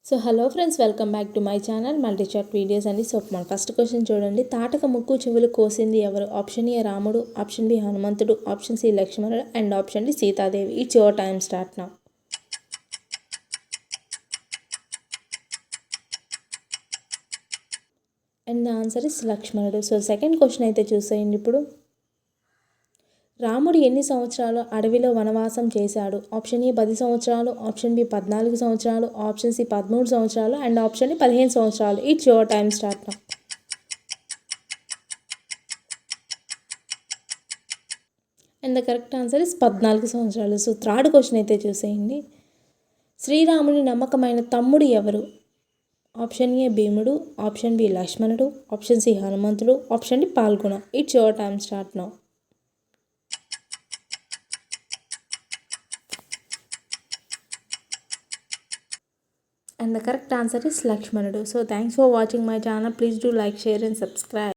So hello friends, welcome back to my channel multi chat videos అండి. So మన first question చూడండి. తాటక ముక్కు చెవులు కోసింది ఎవరు? ఆప్షన్ ఏ రాముడు, ఆప్షన్ బి హనుమంతుడు, ఆప్షన్ సి లక్ష్మణుడు and option D Sitadevi. It's your time start now. And the answer is లక్ష్మణుడు. సో సెకండ్ క్వశ్చన్ అయితే చూసేయండి ఇప్పుడు. రాముడు ఎన్ని సంవత్సరాలు అడవిలో వనవాసం చేశాడు? ఆప్షన్ ఏ 10 సంవత్సరాలు, ఆప్షన్ బి 14 సంవత్సరాలు, ఆప్షన్ సి 13 సంవత్సరాలు అండ్ ఆప్షన్ డి 15 సంవత్సరాలు. It's your time start now. And the correct answer is 14 సంవత్సరాలు. సో థర్డ్ క్వశ్చన్ అయితే చూసేయండి. శ్రీరాముని నమ్మకమైన తమ్ముడు ఎవరు? ఆప్షన్ ఏ భీముడు, ఆప్షన్ బి లక్ష్మణుడు, ఆప్షన్ సి హనుమంతుడు, option D Phalguna. It's your time start now. And the correct answer is Lakshmanudu. So thanks for watching my channel. Please do like, share and subscribe.